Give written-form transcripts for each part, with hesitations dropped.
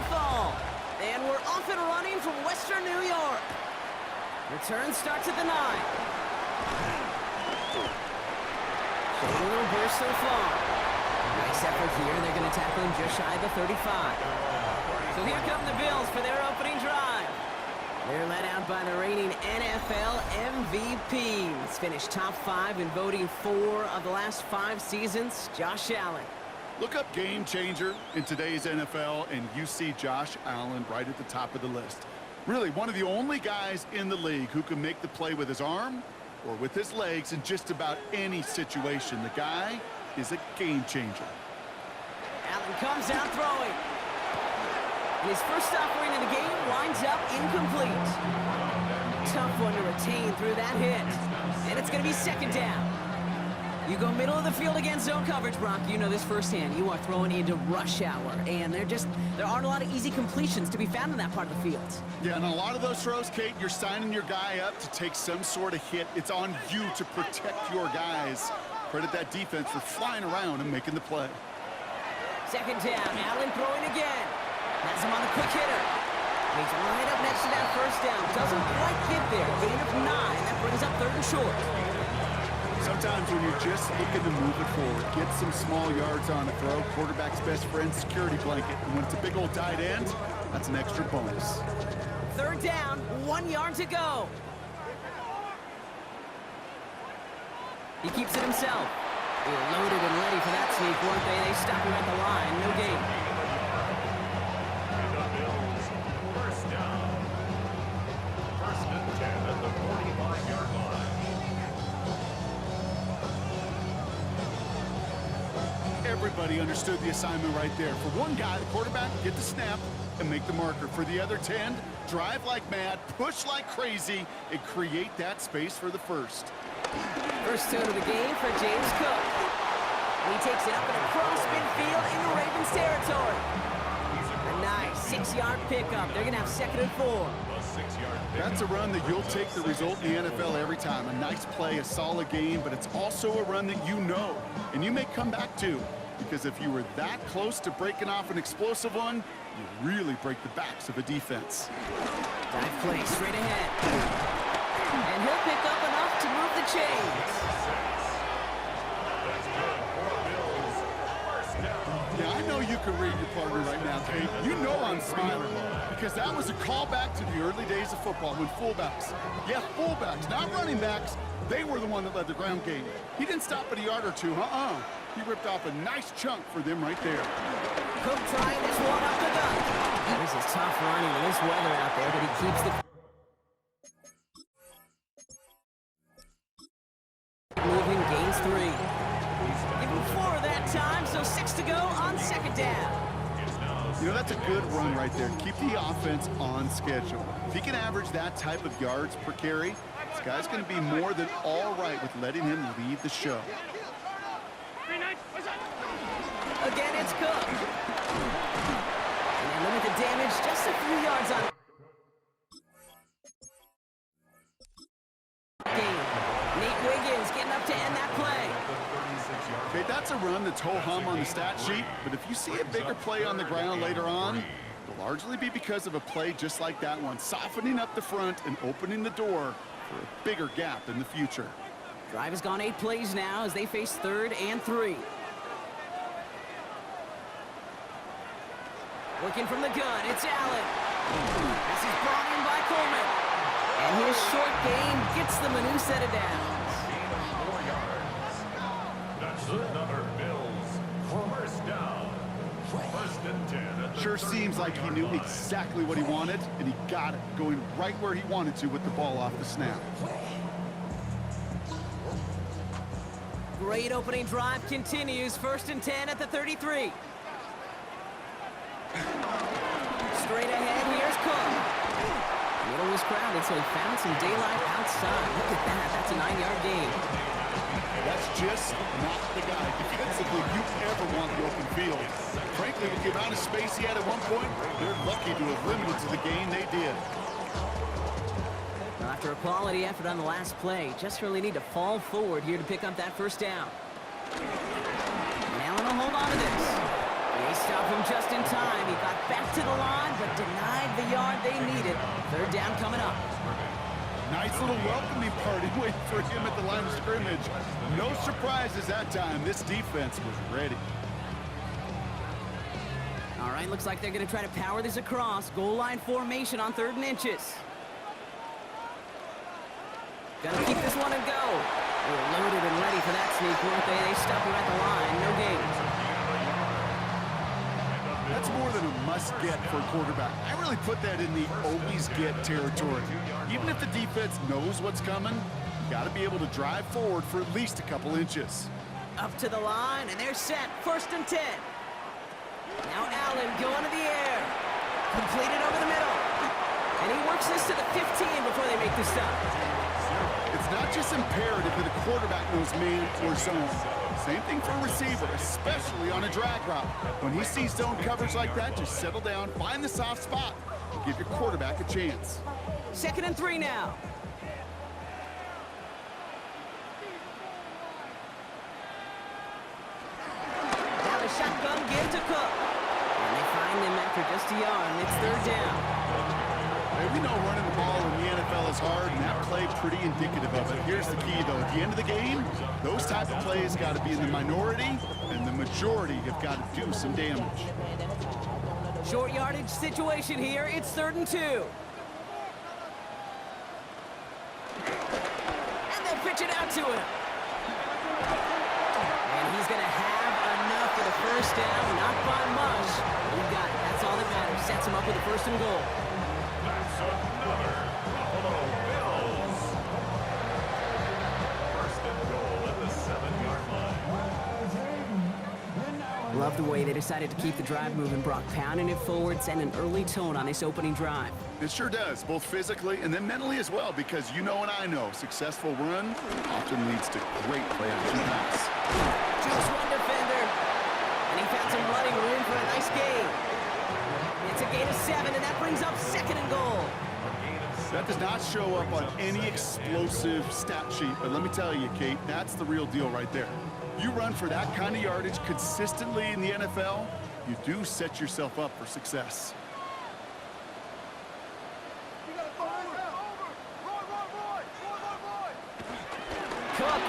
fall. And we're off and running from Western New York. Return starts at the 9. Showing a little burst so far. Nice effort here. They're going to tackle him just shy of the 35. So here come the Bills for their opening drive. They're led out by the reigning NFL MVPs. Finished top 5 in voting 4 of the last 5 seasons. Josh Allen. Look up game changer in today's NFL, and you see Josh Allen right at the top of the list. Really, one of the only guys in the league who can make the play with his arm or with his legs in just about any situation. The guy is a game changer. Allen comes out throwing. And his first offering in the game winds up incomplete. Tough one to retain through that hit. And it's going to be second down. You go middle of the field against zone coverage, Brock. You know this firsthand. You are throwing into rush hour. And there aren't a lot of easy completions to be found in that part of the field. Yeah, and a lot of those throws, Kate, you're signing your guy up to take some sort of hit. It's on you to protect your guys. Credit that defense for flying around and making the play. Second down. Allen throwing again. Has him on the quick hitter. He's right up next to that first down. Doesn't quite get there. Gain of 9. That brings up 3rd and short. Sometimes when you're just looking to move it forward, get some small yards on a throw, quarterback's best friend, security blanket. And when it's a big old tight end, that's an extra bonus. 3rd down, 1 yard to go. He keeps it himself. They were loaded and ready for that sneak, weren't they? They stop him at the line. No gain. Everybody understood the assignment right there. For one guy, the quarterback, get the snap and make the marker. For the other 10, drive like mad, push like crazy, and create that space for the first. First tune of the game for James Cook. He takes it up and across midfield into Ravens territory. A nice 6-yard pickup. They're going to have 2nd and 4. That's a run that you'll take the result in the NFL every time. A nice play, a solid game, but it's also a run that you know, and you may come back to. Because if you were that close to breaking off an explosive one, you really break the backs of a defense. Dive play straight ahead. And he'll pick up enough to move the chains. Yeah, I know you can read your partner right now, Kate. You know I'm smiling. Because that was a callback to the early days of football when fullbacks, fullbacks, not running backs, they were the one that led the ground game. He didn't stop at a yard or two, He ripped off a nice chunk for them right there. Cook trying this one up the gut. This is tough running in this weather out there, but he keeps the moving, gains 3. Give him 4 that time, so 6 to go on 2nd down. You know, that's a good run right there. Keep the offense on schedule. If he can average that type of yards per carry, this guy's going to be more than all right with letting him lead the show. Again, it's Cook. And limit the damage just a few yards on game. Nate Wiggins getting up to end that play. Okay, that's a run that's ho-hum on the stat sheet, but if you see a bigger play on the ground later on, it'll largely be because of a play just like that one, softening up the front and opening the door for a bigger gap in the future. Drive has gone 8 plays now as they face 3rd and 3. Looking from the gun, it's Allen. This is brought in by Coleman. And his short game gets them a new set of downs. 4 yards. That's another Bills first down. 1st and 10. Sure seems like he knew exactly what he wanted, and he got it, going right where he wanted to with the ball off the snap. Great opening drive continues. 1st and 10 at the 33. Straight ahead, here's Cook. Middle was crowded, so he found some daylight outside. Look at that. That's a 9-yard gain. That's just not the guy defensively you ever want the open field. Frankly, with the amount of space he had at one point, they're lucky to have limited to the gain they did. After a quality effort on the last play, just really need to fall forward here to pick up that 1st down. And Allen will hold on to this. They stopped him just in time. He got back to the line, but denied the yard they needed. Third down coming up. Nice little welcoming party waiting for him at the line of scrimmage. No surprises that time. This defense was ready. All right, looks like they're going to try to power this across. Goal line formation on 3rd and inches. Got to keep this one and go. They were loaded and ready for that sneak, weren't they? They stopped him at the line. No gains. That's more than a must-get for a quarterback. I really put that in the always-get territory. Even if the defense knows what's coming, you got to be able to drive forward for at least a couple inches. Up to the line, and they're set. 1st and 10. Now Allen going to the air. Completed over the middle. And he works this to the 15 before they make the stop. It's not just imperative that a quarterback knows man or zone. Same thing for a receiver, especially on a drag route. When he sees zone coverage like that, just settle down, find the soft spot, and give your quarterback a chance. 2nd and 3 now. Now the shotgun give to Cook. And they find him after just a yard, and it's 3rd down. Hey, we know running the ball in the NFL is hard, and that play pretty indicative of it. Here's the key, though. At the end of the game, those type of plays got to be in the minority, and the majority have got to do some damage. Short yardage situation here. It's 3rd and 2. And they'll pitch it out to him. And he's going to have enough for the 1st down. Not by much. He got it. That's all that matters. Sets him up with a 1st and goal. That's another Buffalo Bills. 1st and goal at the 7-yard line. Love the way they decided to keep the drive moving, Brock. Pounding it forward, send an early tone on this opening drive. It sure does, both physically and then mentally as well, because you know and I know successful run often leads to great play-action pass. Just one defender, and he found some running room for a nice gain. It's a gain of 7, and that brings up 2nd and goal. That does not show up on any explosive stat sheet, but let me tell you, Kate, that's the real deal right there. You run for that kind of yardage consistently in the NFL, you do set yourself up for success. Cook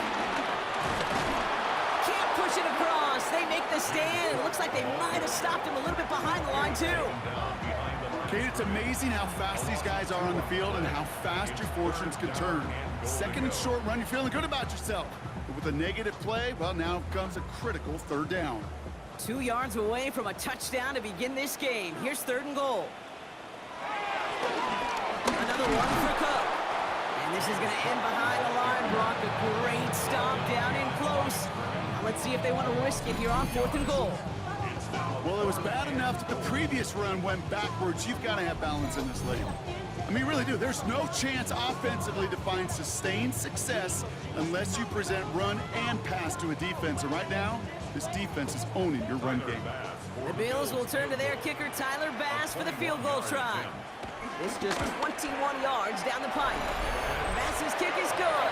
can't push it across. They make the stand. It looks like they might have stopped him a little bit behind the line, too. Kate, it's amazing how fast these guys are on the field and how fast your fortunes can turn. 2nd and short run, you're feeling good about yourself. But with a negative play, well, now comes a critical 3rd down. 2 yards away from a touchdown to begin this game. Here's 3rd and goal. Another one for Cook. And this is going to end behind the line, Brock. A great stop down in close. Now let's see if they want to risk it here on 4th and goal. Well, it was bad enough that the previous run went backwards. You've got to have balance in this league. I mean, you really do. There's no chance offensively to find sustained success unless you present run and pass to a defense. And right now, this defense is owning your run game. The Bills will turn to their kicker, Tyler Bass, for the field goal try. It's just 21 yards down the pipe. Bass's kick is good.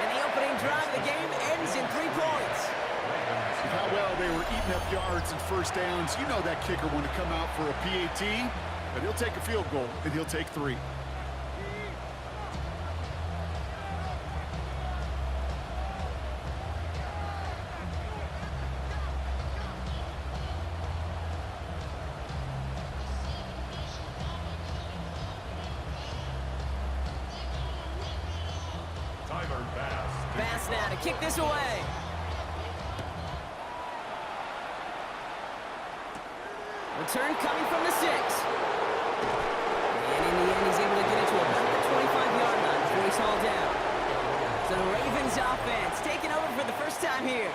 And the opening drive of the game ends in 3 points. How well they were eating up yards and 1st downs. You know that kicker want to come out for a PAT, but he'll take a field goal, and he'll take 3. Tyler Bass. Bass now to kick this away. Return coming from the 6. And in the end, he's able to get it to about the 25-yard line before he's hauled down. So the Ravens offense taking over for the first time here.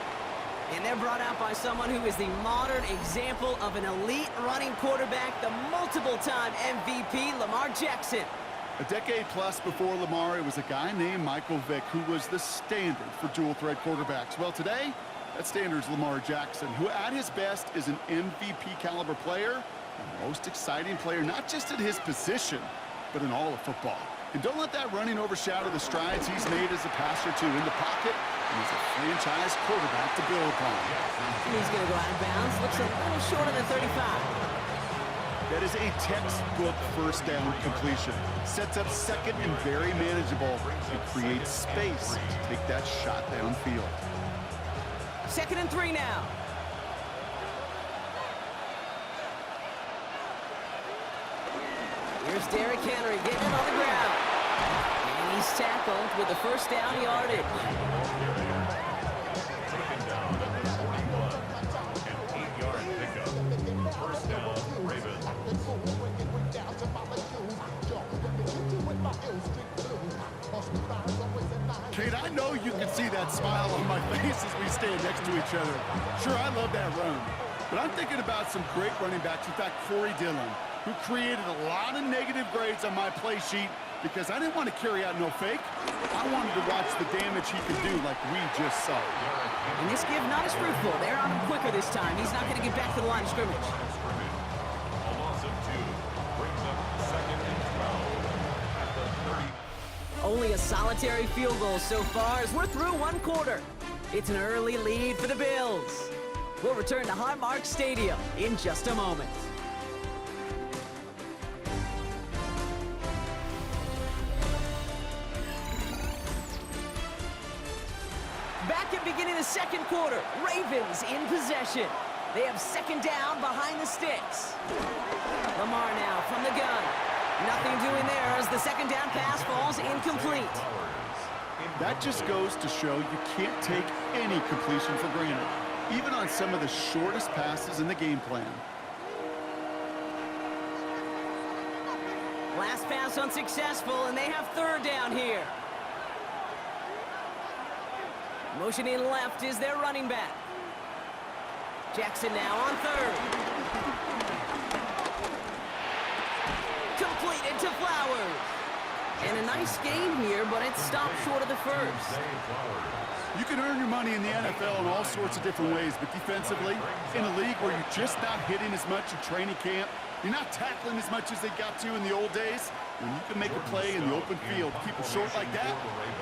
And they're brought out by someone who is the modern example of an elite running quarterback, the multiple-time MVP, Lamar Jackson. A decade plus before Lamar, it was a guy named Michael Vick who was the standard for dual-threat quarterbacks. Well, today, that standard is Lamar Jackson, who at his best is an MVP-caliber player, the most exciting player, not just at his position, but in all of football. And don't let that running overshadow the strides he's made as a passer, too. In the pocket, And he's a franchise quarterback to build upon. And he's going to go out of bounds. Looks a little short of the 35. That is a textbook first down completion. Sets up second and very manageable and creates space to take that shot downfield. 2nd and 3 now. Here's Derrick Henry getting it on the ground. And he's tackled with the first down yardage. Taken down at the 41. An 8-yard pickup. First down, Ravens. Kate, I know you can see that smile on my face as we stand next to each other. Sure, I love that run. But I'm thinking about some great running backs. In fact, Corey Dillon, who created a lot of negative grades on my play sheet because I didn't want to carry out no fake. I wanted to watch the damage he could do like we just saw. And this give not as fruitful. They're on him quicker this time. He's not going to get back to the line of scrimmage. A loss of 2 brings up 2nd and 12 at the 30. Only a solitary field goal so far as we're through one quarter. It's an early lead for the Bills. We'll return to Highmark Stadium in just a moment. Back at beginning of the second quarter, Ravens in possession. They have 2nd down behind the sticks. Lamar now from the gun. Nothing doing there as the 2nd down pass falls incomplete. That just goes to show you can't take any completion for granted, even on some of the shortest passes in the game plan. Last pass unsuccessful, and they have 3rd down here. Motioning left is their running back. Jackson now on 3rd. Completed to Flowers. And a nice game here, but it stopped short of the first. You can earn your money in the NFL in all sorts of different ways, but defensively, in a league where you're just not hitting as much in training camp, you're not tackling as much as they got to in the old days, when you can make a play in the open field, keep it short like that,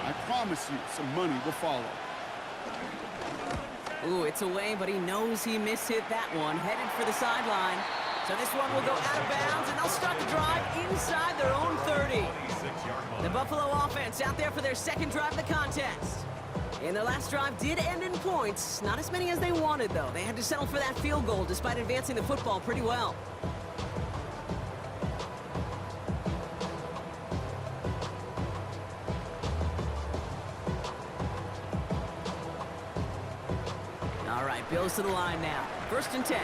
I promise you some money will follow. Ooh, it's away, but he knows he mishit that one. Headed for the sideline. So this one will go out of bounds, and they'll start the drive inside their own 30. The Buffalo offense out there for their 2nd drive of the contest. And their last drive did end in points. Not as many as they wanted, though. They had to settle for that field goal despite advancing the football pretty well. All right, Bills to the line now. 1st and 10.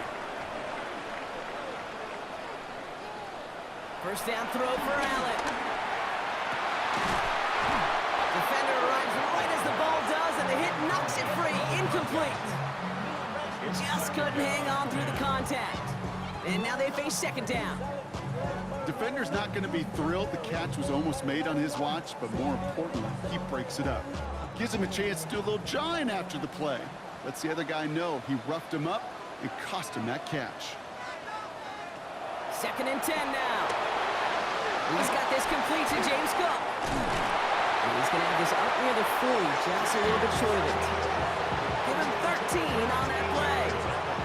First down throw for Allen. Defender arrives right as the ball does, and the hit knocks it free. Incomplete. Just couldn't hang on through the contact. And now they face 2nd down. Defender's not going to be thrilled the catch was almost made on his watch, but more importantly, he breaks it up. Gives him a chance to do a little jawing after the play. Lets the other guy know he roughed him up and cost him that catch. 2nd and 10 now. He's got this complete to James Cook. And he's going to have this up near the 40, just a little bit short of it. Give him 13 on that play.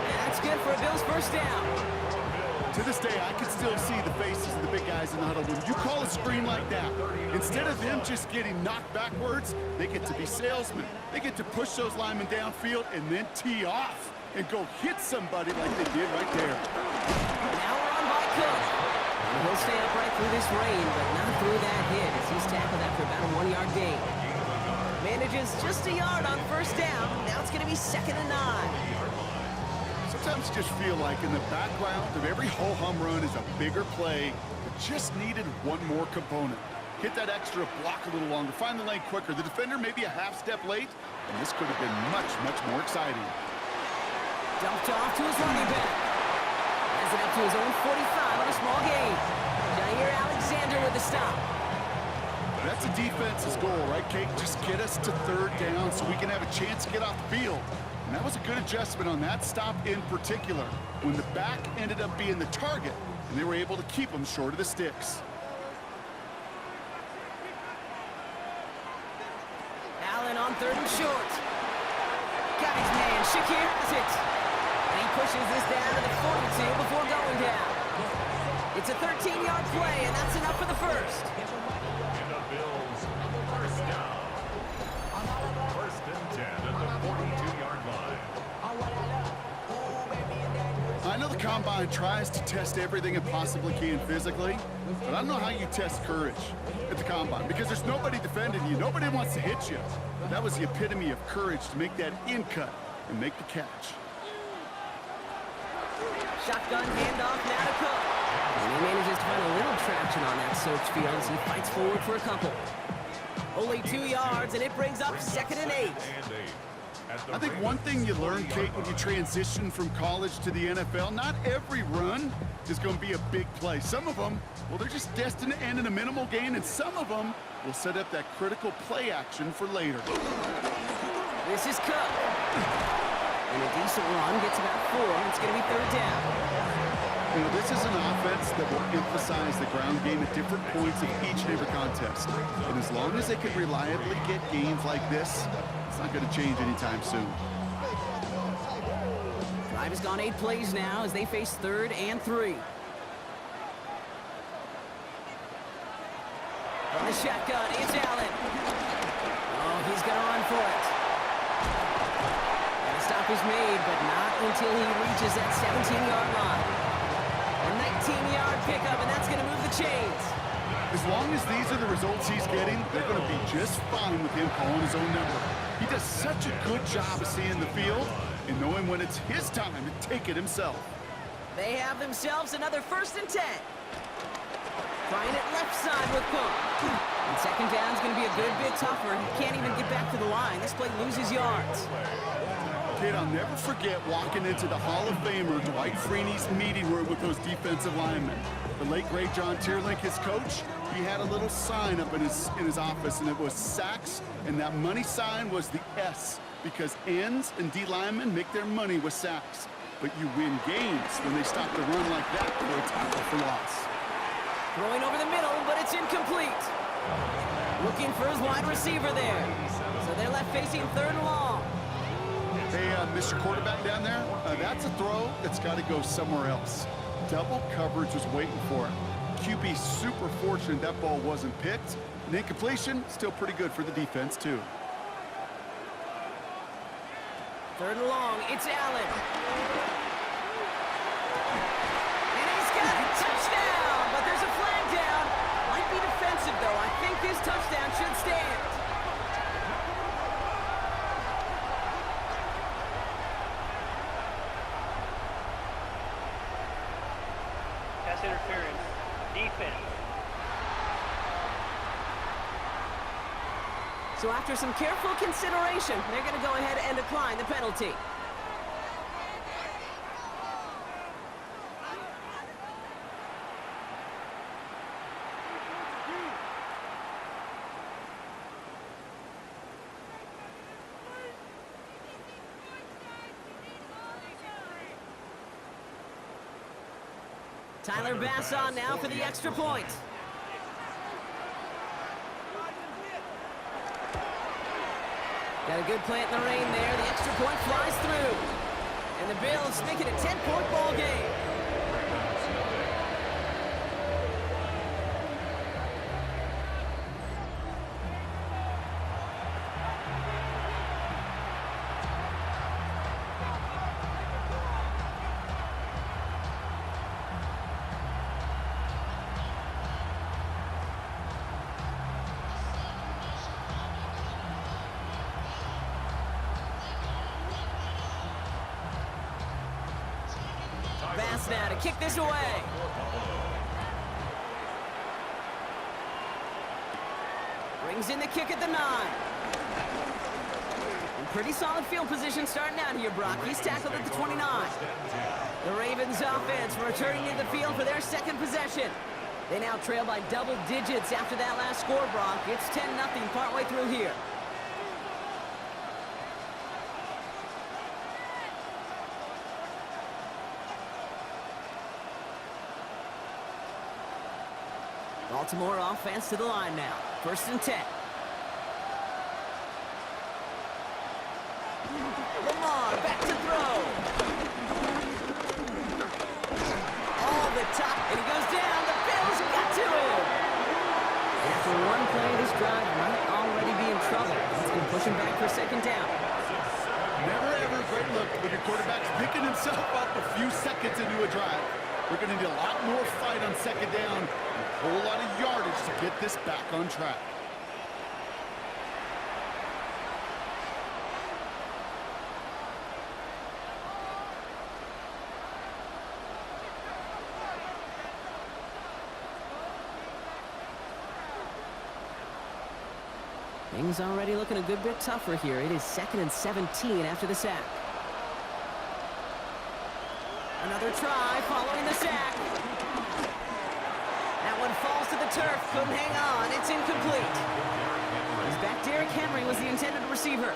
And that's good for a Bills 1st down. To this day, I can still see the faces of the big guys in the huddle. When you call a screen like that, instead of them just getting knocked backwards, they get to be salesmen. They get to push those linemen downfield and then tee off and go hit somebody like they did right there. Now we're on by Cook. And he'll stay upright through this rain, but not through that hit as he's tackled after about a 1-yard gain. Manages just a yard on 1st down. Now it's going to be 2nd and 9. Sometimes just feel like in the background of every ho-hum run is a bigger play that just needed one more component. Hit that extra block a little longer, find the lane quicker. The defender may be a half step late, and this could have been much, much more exciting. Dumped off to his running back. Has it up to his own 45 on a small gain. Jair Alexander with the stop. That's a defense's goal, right, Kate? Just get us to 3rd down so we can have a chance to get off the field. And that was a good adjustment on that stop in particular, when the back ended up being the target, and they were able to keep him short of the sticks. Allen on third and short. Got his man. Shakir has it. And he pushes this down to the 42 before going down. It's a 13-yard play, and that's enough for the first. And the Bills, first down. First and 10 at the 42-yard line. I know the Combine tries to test everything it possibly can physically, but I don't know how you test courage at the Combine because there's nobody defending you. Nobody wants to hit you. That was the epitome of courage to make that in cut and make the catch. Shotgun handoff now to Cook. And he manages to find a little traction on that search field as he fights forward for a couple. Only 2 yards, and it brings up 2nd and 8. I think one thing you learn, Kate, when you transition from college to the NFL, not every run is going to be a big play. Some of them, well, they're just destined to end in a minimal gain, and some of them will set up that critical play action for later. This is Cook. And a decent run gets about 4. It's going to be 3rd down. You know, this is an offense that will emphasize the ground game at different points of each and every contest. And as long as they can reliably get gains like this, it's not going to change anytime soon. Drive has gone 8 plays now as they face 3rd and 3. From the shotgun, it's Allen. Oh, he's going to run for it. And a stop is made, but not until he reaches that 17-yard line. A 19-yard pickup, and that's going to move the chains. As long as these are the results he's getting, they're going to be just fine with him calling his own number. He does such a good job of seeing the field and knowing when it's his time to take it himself. They have themselves another 1st and 10. Trying it left side with Cook. And 2nd down is going to be a good bit tougher. He can't even get back to the line. This play loses yards. Kid, I'll never forget walking into the Hall of Famer Dwight Freeney's meeting room with those defensive linemen. The late, great John Tierlink, his coach, he had a little sign up in his office, and it was sacks, and that money sign was the S, because ends and D linemen make their money with sacks. But you win games when they stop the run like that for a tackle for loss. Throwing over the middle, but it's incomplete. Looking for his wide receiver there. So they're left facing 3rd and long. Hey, Mr. Quarterback down there, that's a throw that's got to go somewhere else. Double coverage was waiting for him. QB super fortunate that ball wasn't picked. And incompletion, still pretty good for the defense, too. 3rd and long, it's Allen. And he's got a touchdown, but there's a flag down. Might be defensive, though. I think this touchdown should stand. Pass interference. Defense. So after some careful consideration, they're going to go ahead and decline the penalty. Tyler Bass on now for the extra point. Got a good plant in the rain there. The extra point flies through. And the Bills make it a 10-point ball game. Bass now to kick this away. Brings in the kick at the 9. And pretty solid field position starting out here, Brock. He's tackled at the 29. The Ravens offense returning to the field for their 2nd possession. They now trail by double digits after that last score, Brock. It's 10-0 partway through here. Baltimore offense to the line now. 1st and 10. Lamar back to throw. All the top, and he goes down. The Bills got to him. After one play, this drive might already be in trouble. It's going to push him back for second down. Never ever a great look when your quarterback's picking himself up a few seconds into a drive. We're going to need a lot more fight on second down and a whole lot of yardage to get this back on track. Things already looking a good bit tougher here. It is 2nd and 17 after the sack. Another try following the sack. That one falls to the turf. Couldn't hang on. It's incomplete. He's back. Derrick Henry was the intended receiver.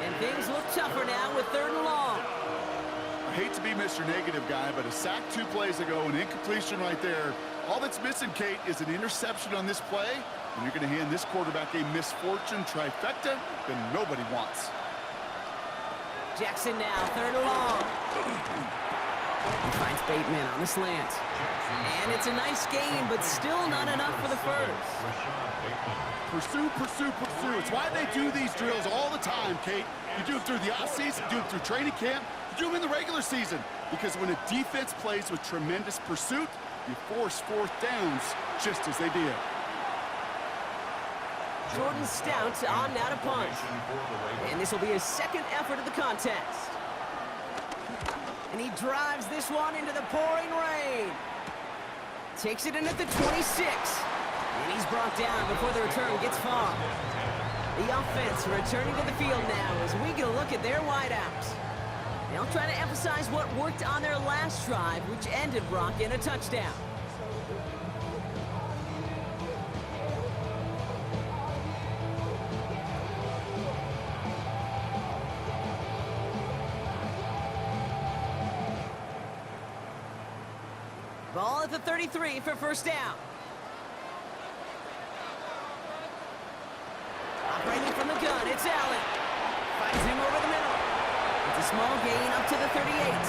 And things look tougher now with 3rd and long. I hate to be Mr. Negative guy, but a sack 2 plays ago, an incompletion right there. All that's missing, Kate, is an interception on this play. And you're going to hand this quarterback a misfortune trifecta that nobody wants. Jackson now, 3rd and long. He finds Bateman on the slant. And it's a nice game, but still not enough for the first. Pursue, pursue, pursue. It's why they do these drills all the time, Kate. You do it through the offseason, you do it through training camp, you do them in the regular season. Because when a defense plays with tremendous pursuit, you force 4th downs just as they did. Jordan Stout on now to punt. And this will be his 2nd effort of the contest. And he drives this one into the pouring rain. Takes it in at the 26. And he's brought down before the return gets far. The offense returning to the field now as we get a look at their wideouts. They'll try to emphasize what worked on their last drive, which ended Brock in a touchdown. Ball at the 33 for 1st down. Operating from the gun, it's Allen. Finds him over the middle. It's a small gain up to the 38.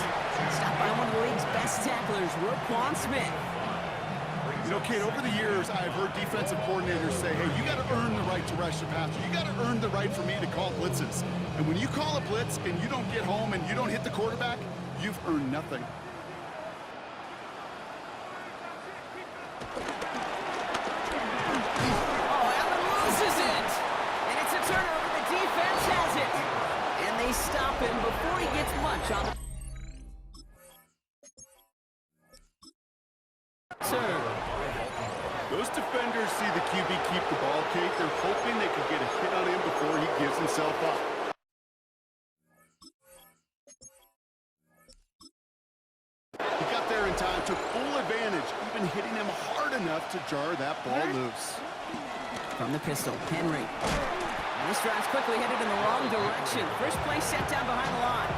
Stopped by one of the league's best tacklers, Roquan Smith. You know, Kate, over the years, I've heard defensive coordinators say, hey, you got to earn the right to rush the passer. You got to earn the right for me to call blitzes. And when you call a blitz and you don't get home and you don't hit the quarterback, you've earned nothing. Stop him before he gets much on the turn. Those defenders see the QB keep the ball, Kate. They're hoping they can get a hit on him before he gives himself up. He got there in time, took full advantage, even hitting him hard enough to jar that ball loose. From the pistol, Henry. And this drive's quickly headed in the wrong direction. First play set down behind the line.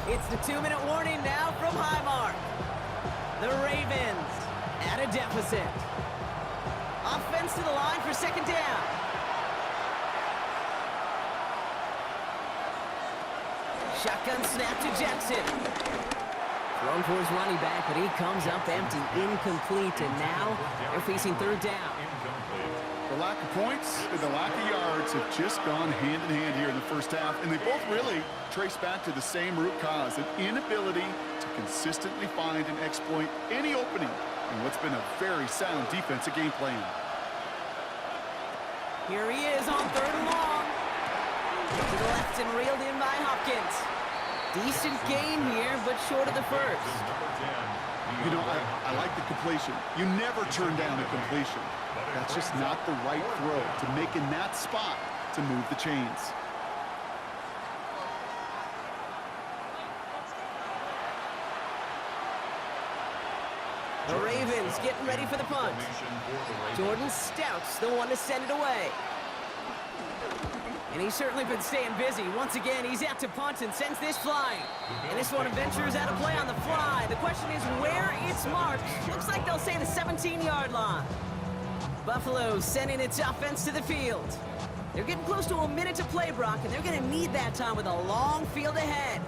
It's the 2-minute warning now from Highmark. The Ravens at a deficit. Offense to the line for 2nd down. Shotgun snap to Jackson. Thrown for his running back, but he comes up empty, incomplete, and now they're facing 3rd down. The lack of points and the lack of yards have just gone hand in hand here in the 1st half, and they both really trace back to the same root cause, an inability to consistently find and exploit any opening in what's been a very sound defensive game plan. Here he is on 3rd and long. To the left and reeled in by Hopkins. Decent gain here, but short of the first. You know, I like the completion. You never turn down a completion. That's just not the right throw to make in that spot to move the chains. The Ravens getting ready for the punt. Jordan Stout's the one to send it away. And he's certainly been staying busy. Once again, he's out to punt and sends this flying. And this one ventures out of play on the fly. The question is where it's marked. Looks like they'll say the 17-yard line. Buffalo sending its offense to the field. They're getting close to a minute to play, Brock, and they're going to need that time with a long field ahead.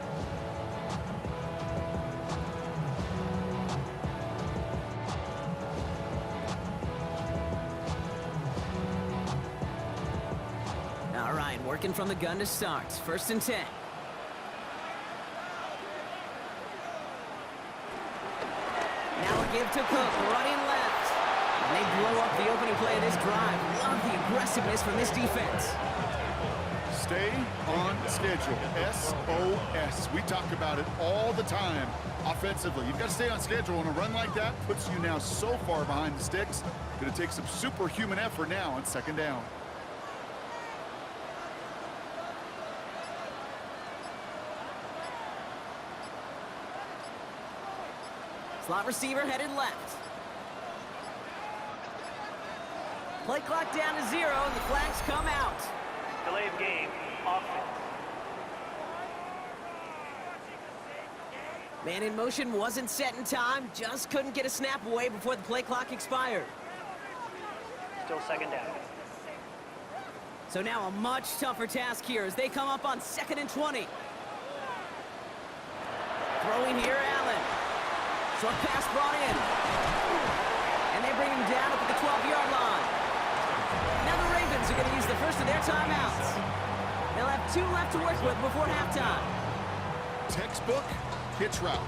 All right, working from the gun to start. 1st and 10. Now a give to Cook, running left. And they blow up the opening play of this drive. Love the aggressiveness from this defense. Stay on schedule. SOS. We talk about it all the time offensively. You've got to stay on schedule, and a run like that puts you now so far behind the sticks. Going to take some superhuman effort now on 2nd down. Slot receiver headed left. Play clock down to 0, and the flags come out. Delay of game. Offense. Man in motion wasn't set in time. Just couldn't get a snap away before the play clock expired. Still 2nd down. So now a much tougher task here as they come up on 2nd and 20. Throwing here, Allen. Short pass brought in. And they bring him down up at the 12-yard line. Now the Ravens are going to use the first of their timeouts. They'll have 2 left to work with before halftime. Textbook hitch route.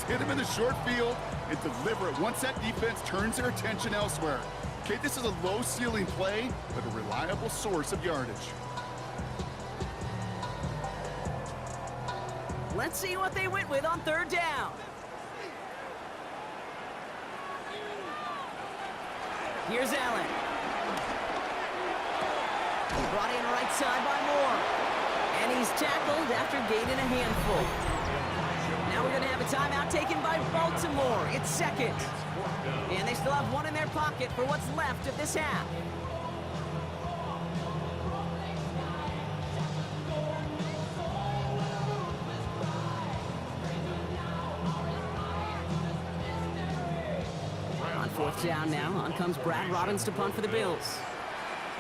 Hit him in the short field and deliver it once that defense turns their attention elsewhere. Okay, this is a low-ceiling play, but a reliable source of yardage. Let's see what they went with on 3rd down. Here's Allen. Brought in right side by Moore. And he's tackled after gaining a handful. Now we're going to have a timeout taken by Baltimore. It's 2nd. And they still have 1 in their pocket for what's left of this half. On 4th down now, on comes Brad Robbins to punt for the Bills.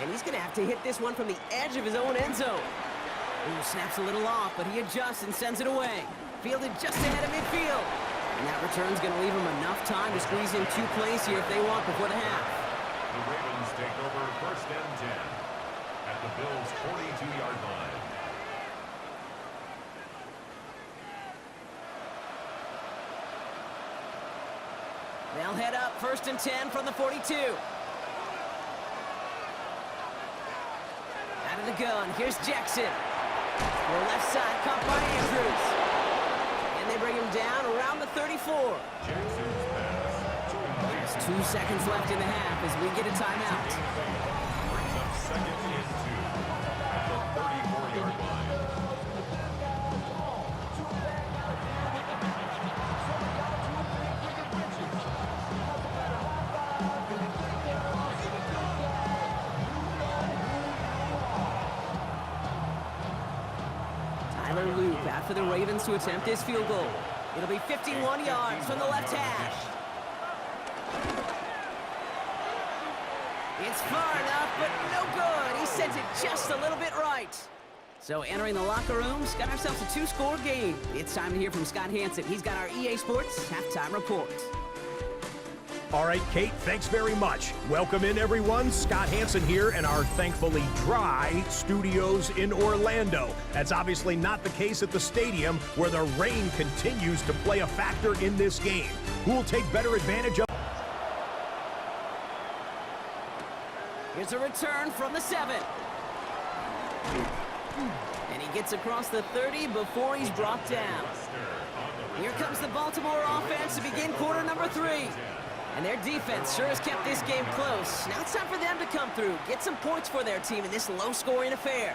And he's going to have to hit this one from the edge of his own end zone. Ooh, snaps a little off, but he adjusts and sends it away. Fielded just ahead of midfield. And that return's going to leave him enough time to squeeze in 2 plays here if they want before the half. The Ravens take over 1st and 10 at the Bills' 42-yard line. They'll head up 1st and 10 from the 42. Out of the gun, here's Jackson. The left side caught by Andrews. And they bring him down around the 34. Jackson's pass. Just 2 seconds left in the half as we get a timeout. Brings up 2nd and 2 at the 34-yard line. Loop out for the Ravens to attempt this field goal. It'll be 51 yards from the left hash. It's far enough, but no good. He sends it just a little bit right. So entering the locker rooms, got ourselves a 2-score game. It's time to hear from Scott Hansen. He's got our EA Sports halftime report. All right, Kate, thanks very much. Welcome in, everyone. Scott Hansen here in our thankfully dry studios in Orlando. That's obviously not the case at the stadium, where the rain continues to play a factor in this game. Who will take better advantage of? Here's a return from the 7. And he gets across the 30 before he's brought down. Here comes the Baltimore offense to begin quarter number 3. And their defense sure has kept this game close. Now it's time for them to come through, get some points for their team in this low-scoring affair.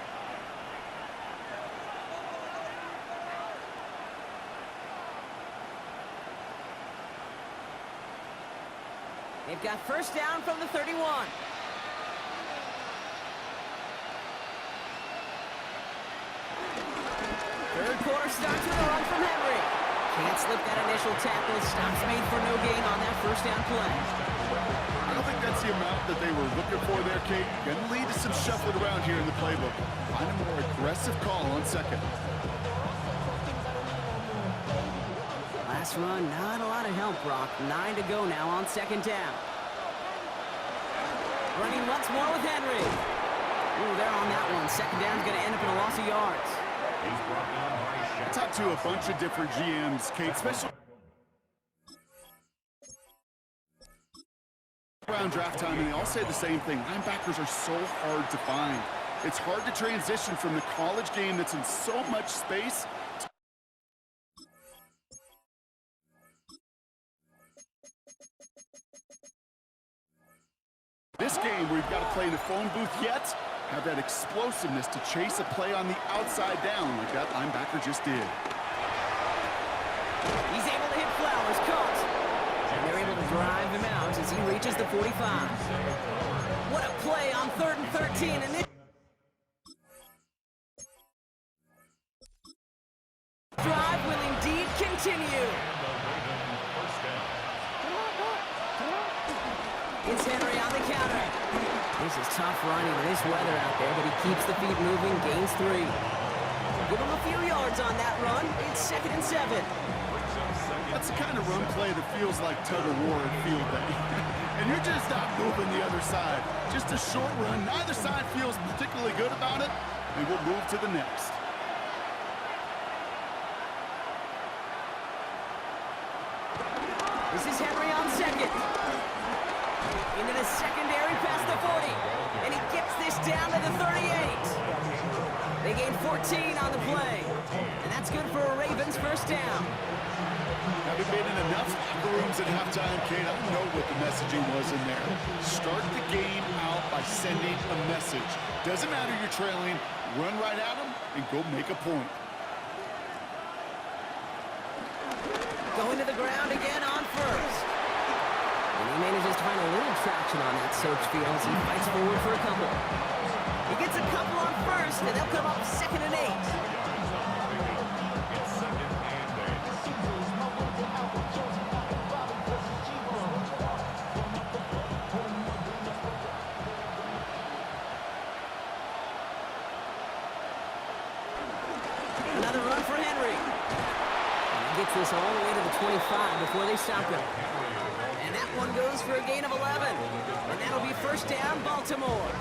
They've got 1st down from the 31. quarter starts with a run from Henry. Can't slip that initial tackle. Stops made for no gain on that first down play. I don't think that's the amount that they were looking for there, Kate. Going to lead to some shuffling around here in the playbook. Find a more aggressive call on second. Last run, not a lot of help, Brock. 9 to go now on second down. Running once more with Henry. Ooh, they're on that one. Second down's going to end up in a loss of yards. I talked to a bunch of different GMs, Kate, especially around draft time, and they all say the same thing. Linebackers are so hard to find. It's hard to transition from the college game that's in so much space. This game where you've got to play in a phone booth yet, have that explosiveness to chase a play on the outside down like that linebacker just did. He's able to hit Flowers, caught. And they're able to drive him out as he reaches the 45. What a play on 3rd and 13, and this drive will indeed continue. It's Henry on the counter. This is tough running in this weather out there, but he keeps the feet moving, gains 3. Give him a few yards on that run. It's 2nd and 7. That's the kind of run play that feels like tug-of-war at field day. And you're just not moving the other side. Just a short run. Neither side feels particularly good about it, and we'll move to the next. This is Henry on second. Into the secondary past the 40. And he gets this down to the 38. They gain 14 on the play. And that's good for a Ravens first down. Having been in enough locker rooms at halftime, Kate, I know what the messaging was in there. Start the game out by sending a message. Doesn't matter you're trailing, run right at them and go make a point. Going to the ground again on first. And he manages to find a little traction on that search field as he fights forward for a couple. He gets a couple on first, and they'll come up 2nd and 8. It's 2nd and 8. Another run for Henry. And he gets this all the way to the 25 before they stop him. And that one goes for a gain of 11. And that'll be first down, Baltimore.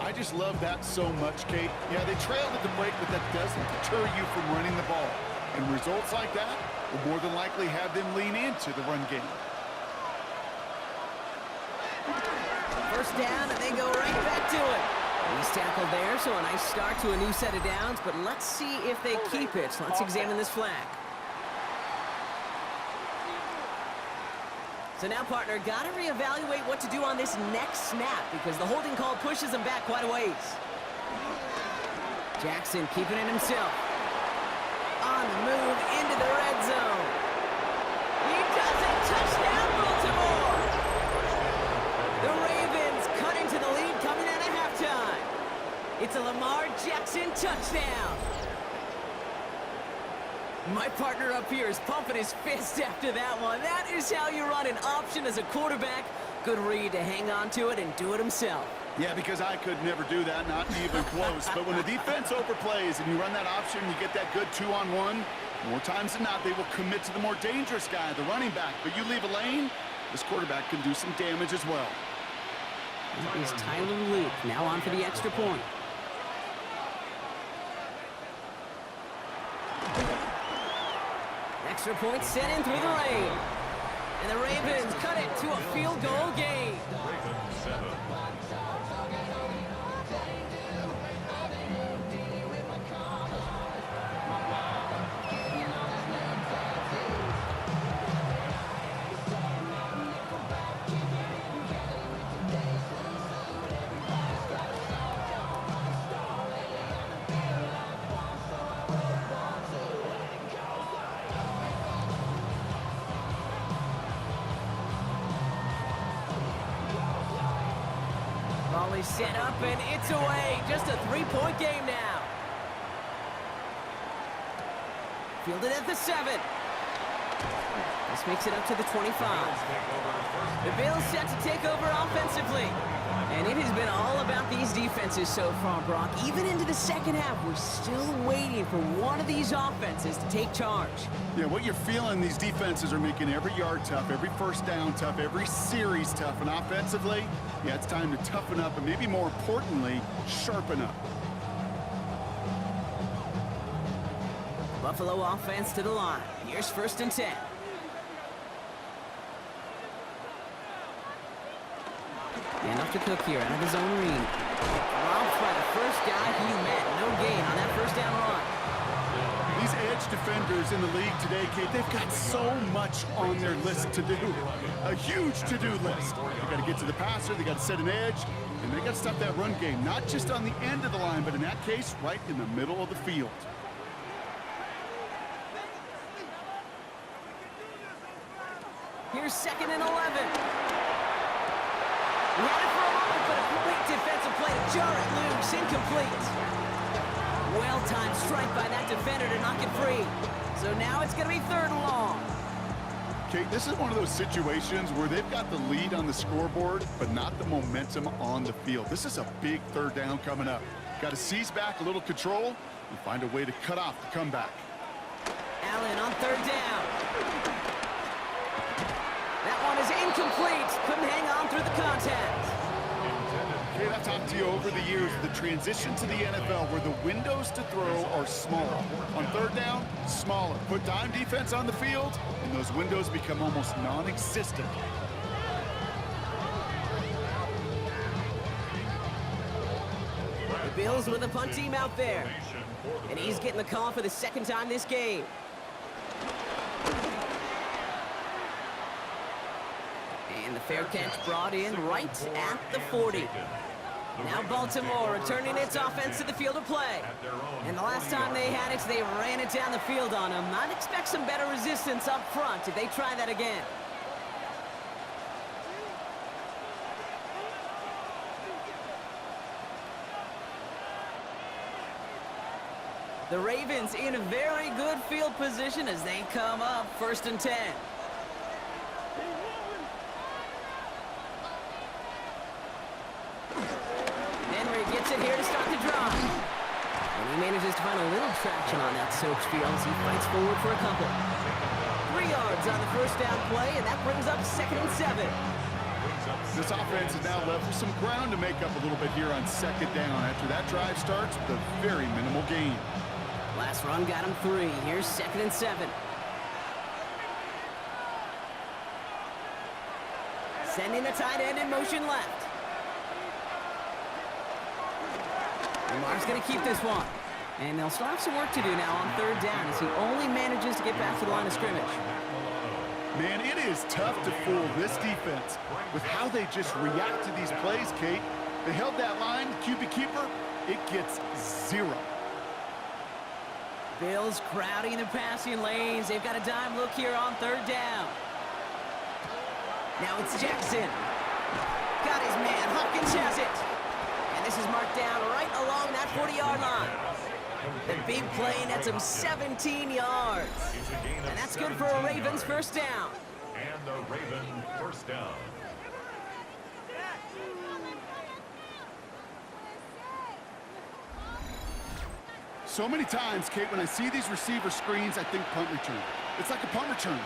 I just love that so much, Kate. Yeah, they trailed at the break, but that doesn't deter you from running the ball. And results like that will more than likely have them lean into the run game. First down, and they go right back to it. He's tackled there, so a nice start to a new set of downs, but let's see if they keep it. Let's examine this flag. So now, partner, got to reevaluate what to do on this next snap because the holding call pushes him back quite a ways. Jackson keeping it himself. On the move into the red zone. He does it! Touchdown, Baltimore! The Ravens cut into the lead coming out of halftime. It's a Lamar Jackson touchdown. My partner up here is pumping his fist after that one. That is how you run an option as a quarterback. Good read to hang on to it and do it himself. Yeah, because I could never do that, not even close. But when the defense overplays and you run that option, you get that good 2-on-1, more times than not, they will commit to the more dangerous guy, the running back. But you leave a lane, this quarterback can do some damage as well. That is Tyler Luke, now on for the extra point. Extra point sent in through the rain. And the Ravens cut it to a field goal game. Ravens 7. he's set up, and it's away. Just a three-point game now. Fielded at the 7. This makes it up to the 25. The Bills set to take over offensively. And it has been all about these defenses so far, Brock. Even into the second half, we're still waiting for one of these offenses to take charge. Yeah, what you're feeling, these defenses are making every yard tough, every first down tough, every series tough. And offensively, yeah, it's time to toughen up and maybe more importantly, sharpen up. Buffalo offense to the line. Here's 1st and 10. Enough to Cook here out of his own read. Robbed by the first guy he met. No gain on that first down run. These edge defenders in the league today, Kate, they've got so much on their list to do. A huge to-do list. They got to get to the passer, they got to set an edge, and they got to stop that run game. Not just on the end of the line, but in that case, right in the middle of the field. Here's 2nd and 11. He had it for a moment, but a complete defensive play to jar it loose. Incomplete. Well-timed strike by that defender to knock it free. So now it's going to be 3rd and long. Kate, this is one of those situations where they've got the lead on the scoreboard, but not the momentum on the field. This is a big 3rd down coming up. Got to seize back a little control and find a way to cut off the comeback. Allen on 3rd down. That one is incomplete. Couldn't hang on through the contact. Kate, I've talked to you over the years, the transition to the NFL where the windows to throw are smaller. On 3rd down, smaller. Put dime defense on the field, and those windows become almost non-existent. The Bills with a punt team out there. And he's getting the call for the 2nd time this game. And the fair catch brought in right at the 40. Now Baltimore returning its offense to the field of play. And the last time they had it, they ran it down the field on them. I'd expect some better resistance up front if they try that again. The Ravens in a very good field position as they come up 1st and 10. Here to start the drive. And he manages to find a little traction on that soaked field as he fights forward for a couple. 3 yards on the first down play, and that brings up 2nd and 7. This offense is now left with some ground to make up a little bit here on 2nd down. After that drive starts with a very minimal gain. Last run got him 3. Here's 2nd and 7. Sending the tight end in motion left. Lamar's going to keep this one. And they'll still have some work to do now on 3rd down as he only manages to get back to the line of scrimmage. Man, it is tough to fool this defense with how they just react to these plays, Kate. They held that line, QB keeper, it gets 0. Bills crowding the passing lanes. They've got a dime look here on 3rd down. Now it's Jackson. Got his man. Hopkins has it. And this is marked down right along that 40-yard line. The big play nets him 17 yards. And that's good for a Ravens 1st down. And the Raven 1st down. So many times, Kate, when I see these receiver screens, I think punt return. It's like a punt return.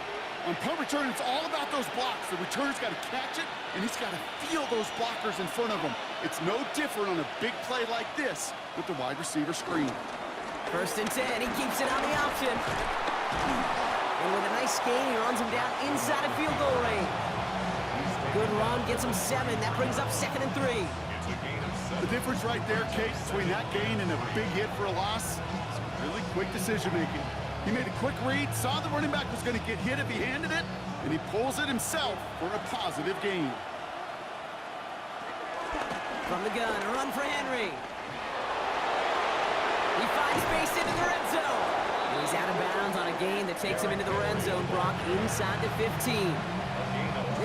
On punt return, it's all about those blocks. The returner's got to catch it, and he's got to feel those blockers in front of him. It's no different on a big play like this with the wide receiver screen. 1st and 10, he keeps it on the option. And with a nice gain, he runs him down inside of field goal range. Good run, gets him 7. That brings up 2nd and 3. The difference right there, Kate, between that gain and a big hit for a loss is really quick decision-making. He made a quick read, saw the running back was going to get hit if he handed it, and he pulls it himself for a positive gain. From the gun, a run for Henry. He finds space into the red zone. And he's out of bounds on a gain that takes him into the red zone, Brock, inside the 15.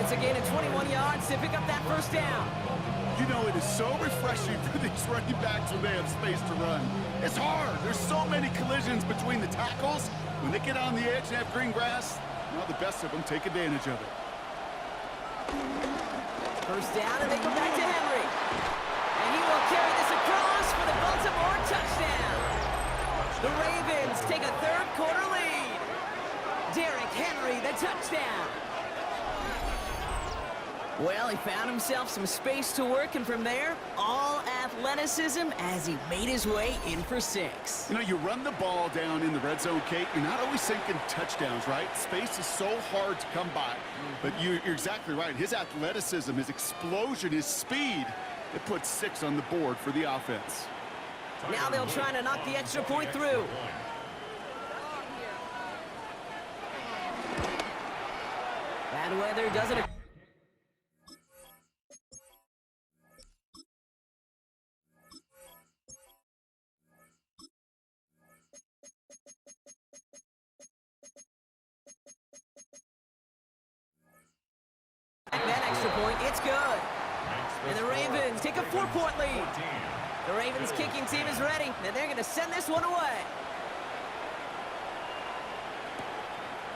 It's a gain of 21 yards to pick up that 1st down. You know, it is so refreshing for these running backs when they have space to run. It's hard. There's so many collisions between the tackles. When they get on the edge and have green grass, now the best of them take advantage of it. First down, and they go back to Henry. And he will carry this across for the Baltimore touchdown. The Ravens take a third-quarter lead. Derrick Henry, the touchdown. Well, he found himself some space to work, and from there, all athleticism as he made his way in for 6. You know, you run the ball down in the red zone, Kate, you're not always thinking touchdowns, right? Space is so hard to come by. But you're exactly right. His athleticism, his explosion, his speed, it puts 6 on the board for the offense. Now they'll try to knock the extra point through. Bad weather doesn't... That extra point, it's good. And the Ravens take a 4-point lead. The Ravens kicking team is ready, and they're going to send this one away.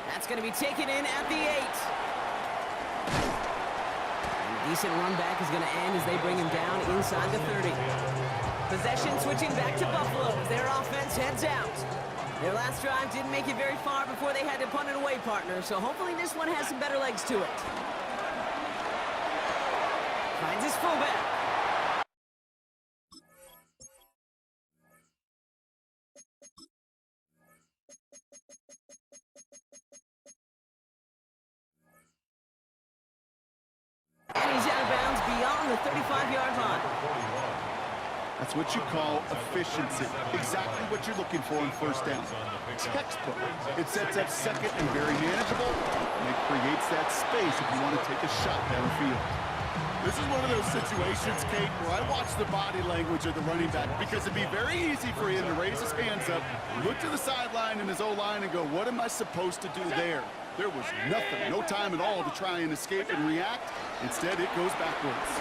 That's going to be taken in at the 8. And a decent run back is going to end as they bring him down inside the 30. Possession switching back to Buffalo as their offense heads out. Their last drive didn't make it very far before they had to punt it away, partner, so hopefully this one has some better legs to it. Finds his fullback. And he's out of bounds beyond the 35-yard line. That's what you call efficiency. Exactly what you're looking for in first down. Textbook. It sets up second and very manageable, and it creates that space if you want to take a shot downfield. This is one of those situations, Kate, where I watch the body language of the running back because it'd be very easy for him to raise his hands up, look to the sideline in his O-line and go, what am I supposed to do there? There was nothing, no time at all to try and escape and react. Instead, it goes backwards.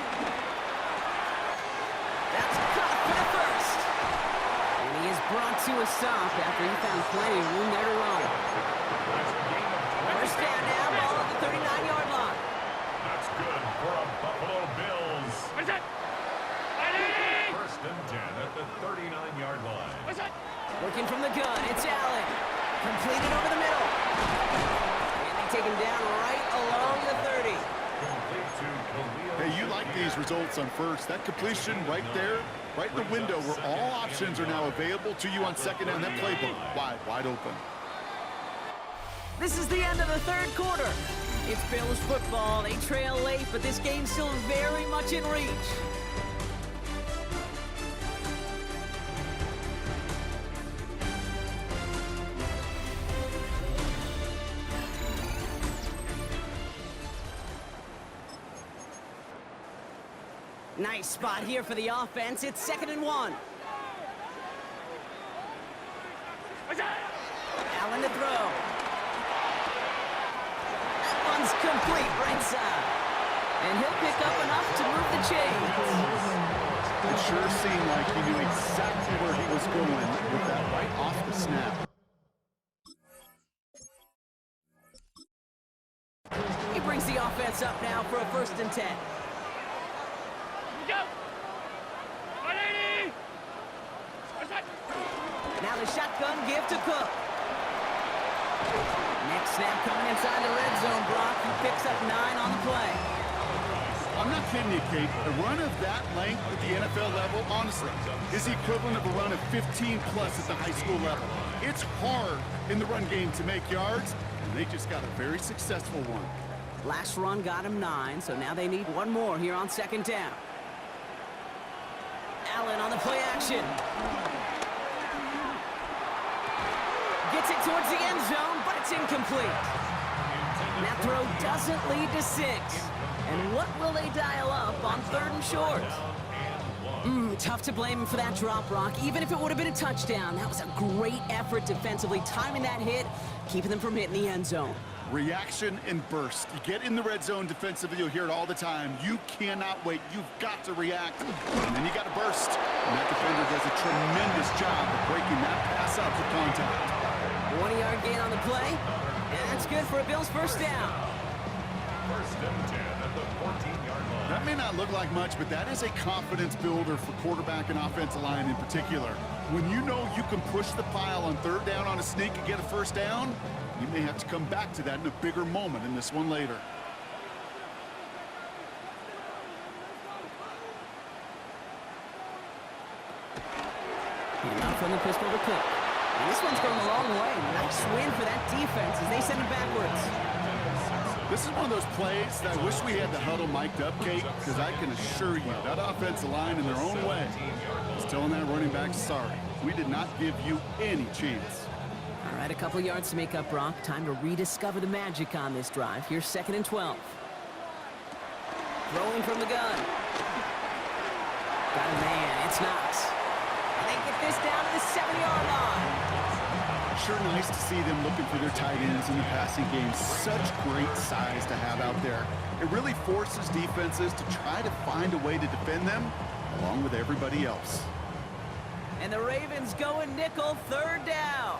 That's caught for the first. And he is brought to a stop after he found plenty of room there to run. First down now, ball at the 39-yard line. That's good for a Buffalo Bills. First and 10 at the 39-yard line. Working from the gun, it's Allen. Completed over the middle. And they take him down right along the 30. Hey, you like these results on first. That completion right there, right in the window where all options are now available to you on second down. That playbook wide open. This is the end of the third quarter. It's Bills football. They trail late, but this game's still very much in reach. Nice spot here for the offense. It's 2nd and 1. Allen to throw. That one's complete right side. And he'll pick up enough to move the chains. It sure seemed like he knew exactly where he was going with that right off the snap. He brings the offense up now for a 1st and 10. Now the shotgun give to Cook. Next snap coming inside the red zone block. He picks up 9 on the play. I'm not kidding you, Kate. A run of that length at the NFL level, honestly, is the equivalent of a run of 15-plus at the high school level. It's hard in the run game to make yards, and they just got a very successful one. Last run got him 9, so now they need one more here on 2nd down. Allen on the play action. Gets it towards the end zone, but it's incomplete. That throw doesn't lead to 6. And what will they dial up on 3rd and short? Tough to blame him for that drop, Rock. Even if it would have been a touchdown, that was a great effort defensively, timing that hit, keeping them from hitting the end zone. Reaction and burst. You get in the red zone defensively, you'll hear it all the time. You cannot wait. You've got to react, and then you got to burst. And that defender does a tremendous job of breaking that pass up for contact. 20-yard gain on the play, and that's good for a Bills first down. First and 10 at the 14-yard line. That may not look like much, but that is a confidence builder for quarterback and offensive line in particular. When you know you can push the pile on third down on a sneak and get a first down, you may have to come back to that in a bigger moment in this one later. Now from the pistol to Cook. And this one's going a long way. Nice win for that defense as they send it backwards. This is one of those plays that I wish we had the huddle mic'd up, Kate, because I can assure you that offensive line in their own way is telling that running back, sorry, we did not give you any chance. All right, a couple yards to make up, Brock. Time to rediscover the magic on this drive. Here's 2nd and 12. Throwing from the gun. Got a man. It's Knox. And they get this down to the 7-yard line. Sure nice to see them looking for their tight ends in the passing game. Such great size to have out there. It really forces defenses to try to find a way to defend them along with everybody else. And the Ravens go in nickel, 3rd down.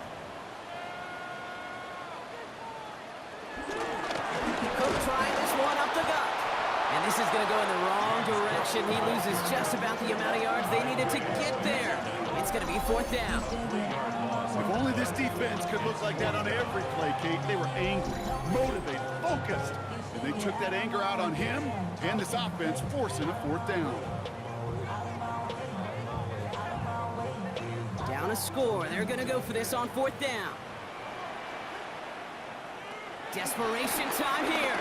Cook trying this one up the gut. And this is going to go in the wrong direction. He loses just about the amount of yards they needed to get there. It's going to be 4th down. If only this defense could look like that on every play, Kate. They were angry, motivated, focused. And they took that anger out on him and this offense, forcing a 4th down. Down a score. They're going to go for this on 4th down. Desperation time here.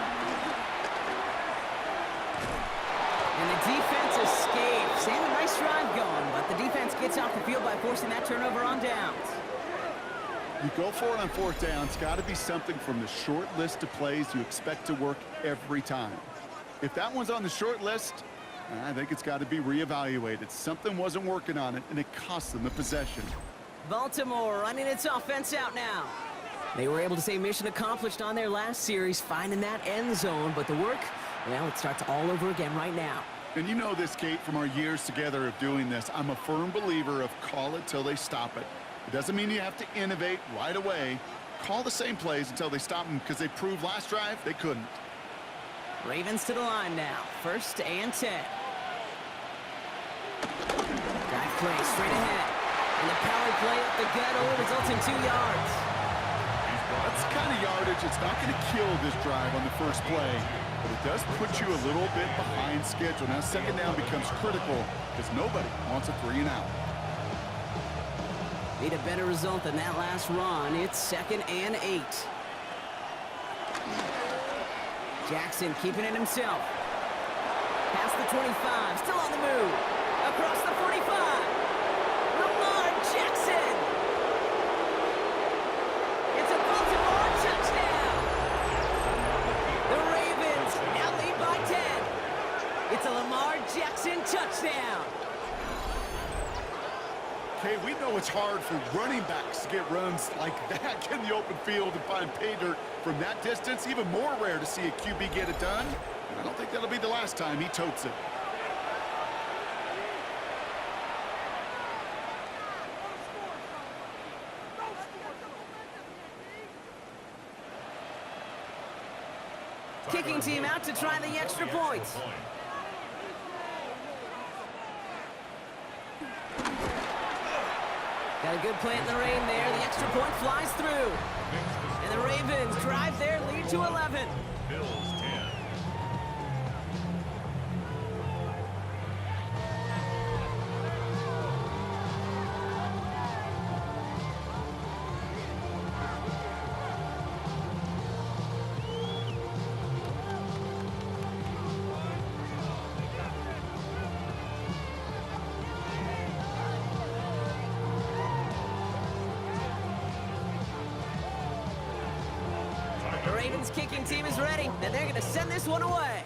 And the defense escapes. They have a nice drive going, but the defense gets off the field by forcing that turnover on downs. You go for it on 4th down. It's got to be something from the short list of plays you expect to work every time. If that one's on the short list, I think it's got to be reevaluated. Something wasn't working on it, and it cost them the possession. Baltimore running its offense out now. They were able to say mission accomplished on their last series, finding that end zone, but the work, well, it starts all over again right now. And you know this, Kate, from our years together of doing this. I'm a firm believer of call it till they stop it. It doesn't mean you have to innovate right away. Call the same plays until they stop them, because they proved last drive they couldn't. Ravens to the line now. 1st and 10. Drive play straight ahead. And the power play up the gut only results in 2 yards. That's the kind of yardage. It's not going to kill this drive on the first play, but it does put you a little bit behind schedule. Now 2nd down becomes critical because nobody wants a 3 and out. Need a better result than that last run. It's 2nd and 8. Jackson keeping it himself. Past the 25, still on the move. Across the 45. Lamar Jackson. It's a Baltimore touchdown. The Ravens now lead by 10. It's a Lamar Jackson touchdown. Okay, we know it's hard for running backs to get runs like that in the open field and find pay dirt from that distance. Even more rare to see a QB get it done. And I don't think that'll be the last time he totes it. Kicking team out to try the extra points. Got a good play in the rain there. The extra point flies through. And the Ravens drive their lead to 11. Bills 10. The Ravens kicking team is ready, and they're going to send this one away.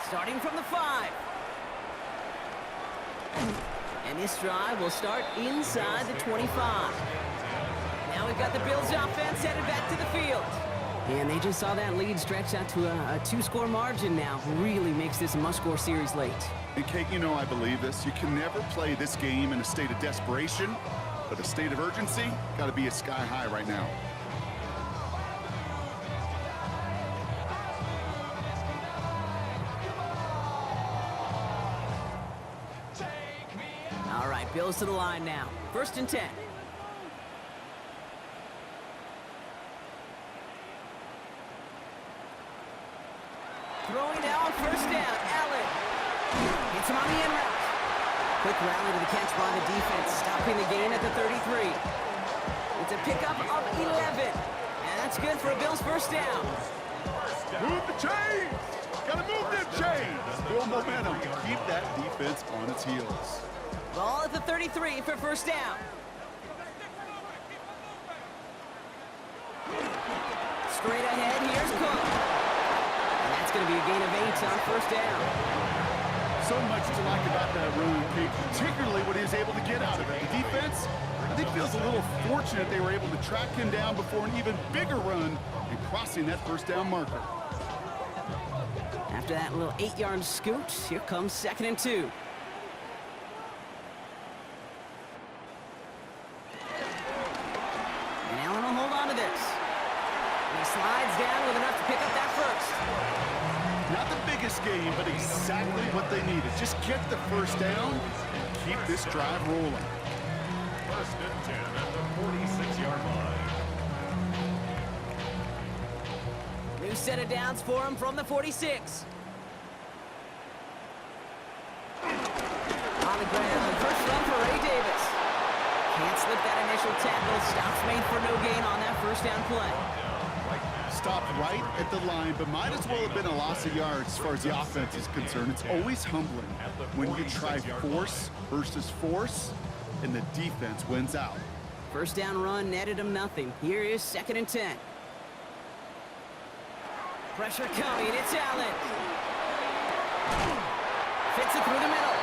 Starting from the 5. And this drive will start inside the 25. Now Now we've got the Bills offense headed back to the field. And they just saw that lead stretch out to a two-score margin now. Really makes this a must-score series late. And Kate, you know I believe this. You can never play this game in a state of desperation, but a state of urgency got to be a sky high right now. All right, Bills to the line now. 1st and 10. Throwing down 1st down. Allen hits him on the in route. Quick rally to the catch by the defense, stopping the gain at the 33. It's a pickup of 11. And that's good for a Bills 1st down. Move the chains! Gotta move them chains! Build momentum. Keep that defense on its heels. Ball at the 33 for 1st down. Straight ahead, here's Cook. And that's going to be a gain of 8 on 1st down. So much to like about that run, Kate, particularly what he was able to get out of it. The defense, I think, feels a little fortunate they were able to track him down before an even bigger run and crossing that 1st down marker. After that little 8-yard scoot, here comes 2nd and 2. And Allen will hold on to this. And he slides down with enough to pick up that 1st. Not the biggest game, but exactly what they needed. Just get the 1st down and keep this drive rolling. 1st and 10 at the 46-yard line. New set of downs for him from the 46. On the ground, the 1st run for Ray Davis. Can't slip that initial tackle. Stops made for no gain on that 1st down play. Stopped right at the line, but might as well have been a loss of yards as far as the offense is concerned. It's always humbling when you try force versus force, and the defense wins out. 1st down run netted him nothing. Here is 2nd and 10. Pressure coming, it's Allen. Fits it through the middle.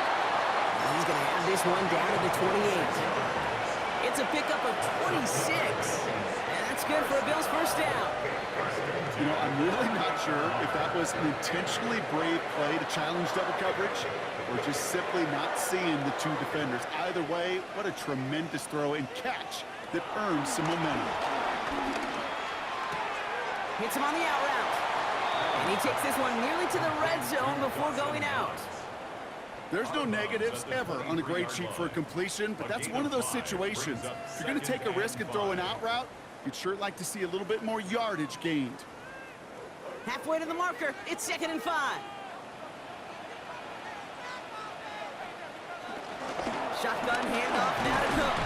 And he's going to have this one down to the 28. It's a pickup of 26. And that's good for a Bills 1st down. You know, I'm really not sure if that was an intentionally brave play to challenge double coverage or just simply not seeing the two defenders. Either way, what a tremendous throw and catch that earns some momentum. Hits him on the out route. And he takes this one nearly to the red zone before going out. There's no negatives ever on a grade sheet for a completion, but that's one of those situations. If you're going to take a risk and throw an out route, you'd sure like to see a little bit more yardage gained. Halfway to the marker, it's 2nd and 5. Shotgun handoff now to Cook.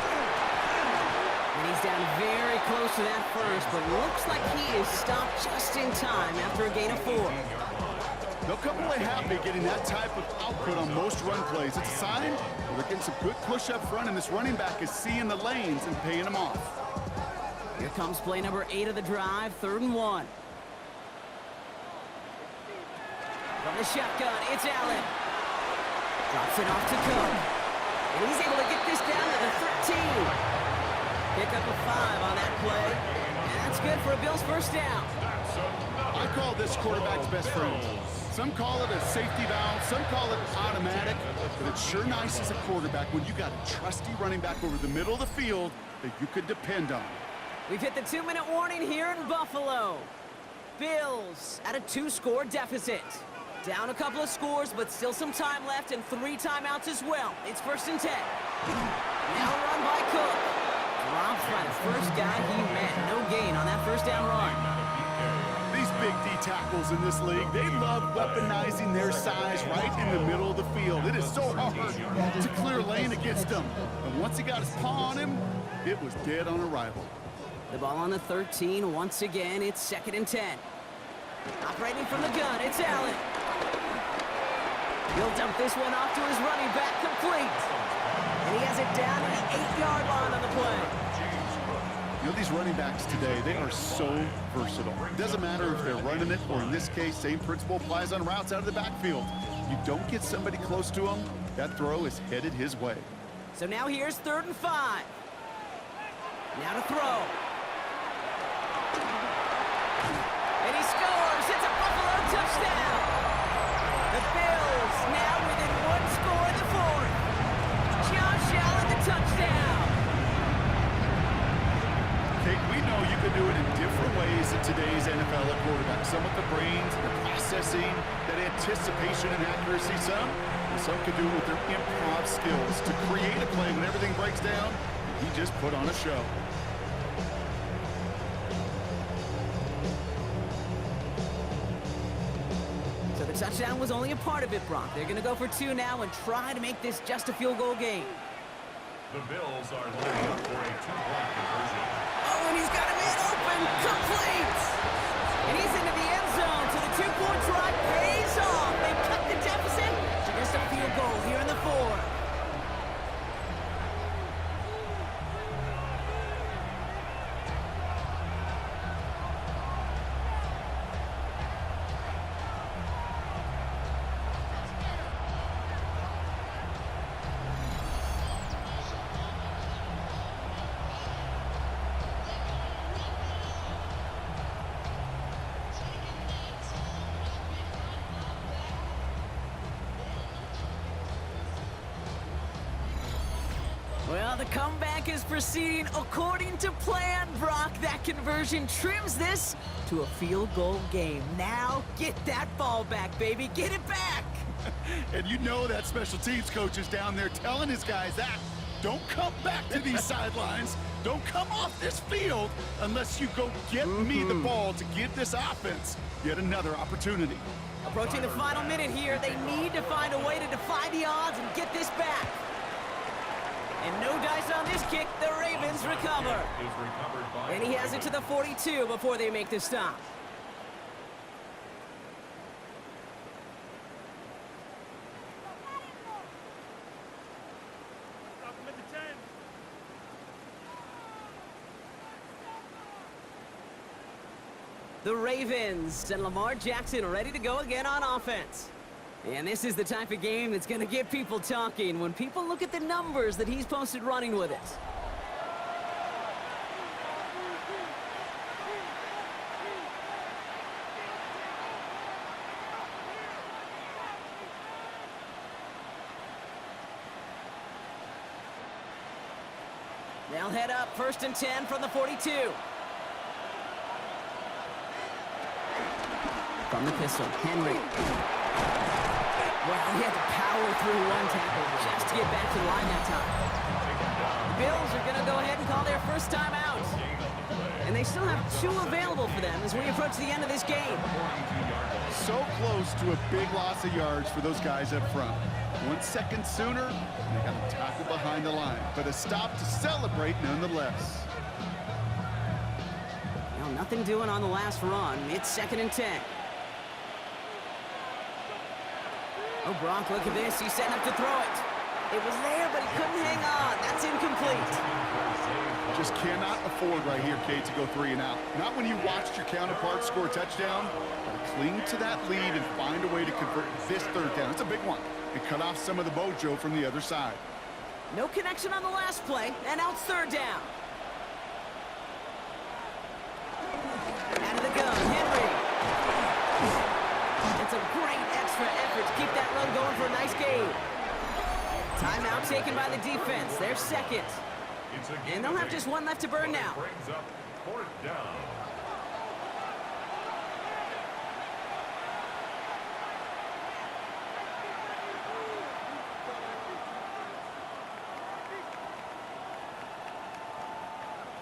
And he's down very close to that 1st, but looks like he is stopped just in time after a gain of 4. They'll come away happy getting that type of output on most run plays. It's a sign that they're getting some good push up front, and this running back is seeing the lanes and paying them off. Here comes play number 8 of the drive, 3rd and 1. From the shotgun, it's Allen. Drops it off to Cook. And he's able to get this down to the 13. Pick up a 5 on that play. And that's good for a Bills 1st down. I call this quarterback's best friend. Some call it a safety valve, some call it automatic, but it's sure nice as a quarterback when you got a trusty running back over the middle of the field that you could depend on. We've hit the 2-minute warning here in Buffalo. Bills at a 2-score deficit. Down a couple of scores, but still some time left and 3 timeouts as well. It's 1st and 10. Now a run by Cook. Drops by the 1st guy he met. No gain on that 1st down run. These big D tackles in this league, they love weaponizing their size right in the middle of the field. It is so hard to clear lane against them. And once he got his paw on him, it was dead on arrival. The ball on the 13. Once again, it's 2nd and 10. Operating from the gun, it's Allen. He'll dump this one off to his running back, complete. And he has it down to the 8-yard line on the play. You know, these running backs today, they are so versatile. It doesn't matter if they're running it, or in this case, same principle applies on routes out of the backfield. You don't get somebody close to him, that throw is headed his way. So now here's 3rd and 5. Now to throw. Kate, we know you can do it in different ways in today's NFL at quarterback. Some with the brains, the processing, that anticipation and accuracy. Some can do it with their improv skills to create a play when everything breaks down. He just put on a show. So the touchdown was only a part of it, Brock. They're going to go for 2 now and try to make this just a field goal game. The Bills are lining up for a 2-point conversion. Oh, and he's got a man open. Complete. And he's into the end zone. So the 2-point try pays off. They cut the deficit to just a field goal here in the 4th. Well, the comeback is proceeding according to plan, Brock. That conversion trims this to a field goal game. Now, get that ball back, baby. Get it back. And you know that special teams coach is down there telling his guys that. Don't come back to these sidelines. Don't come off this field unless you go get me the ball to give this offense yet another opportunity. Approaching the final minute here, they need to find a way to defy the odds and get this back. And no dice on this kick. The Ravens recover. And he has it to the 42 before they make the stop. The Ravens and Lamar Jackson ready to go again on offense. And this is the type of game that's going to get people talking when people look at the numbers that he's posted running with it. They'll head up 1st and 10 from the 42. From the pistol, Henry. Well, he had to power through one tackle just to get back to the line that time. The Bills are going to go ahead and call their first time out. And they still have 2 available for them as we approach the end of this game. So close to a big loss of yards for those guys up front. 1 second sooner, they got a tackle behind the line. But a stop to celebrate nonetheless. Well, nothing doing on the last run. It's 2nd and 10. Oh, Brock, look at this. He's setting up to throw it. It was there, but he couldn't hang on. That's incomplete. Just cannot afford right here, Kate, to go 3 and out. Not when you watched your counterpart score a touchdown. But cling to that lead and find a way to convert this 3rd down. It's a big one. And cut off some of the mojo from the other side. No connection on the last play, and now it's 3rd down. Out of the gun, Henry. It's a great extra effort to keep that run going for a nice gain. Timeout taken by the defense. They're 2nd. And they'll have just 1 left to burn now. Brings up 4th down.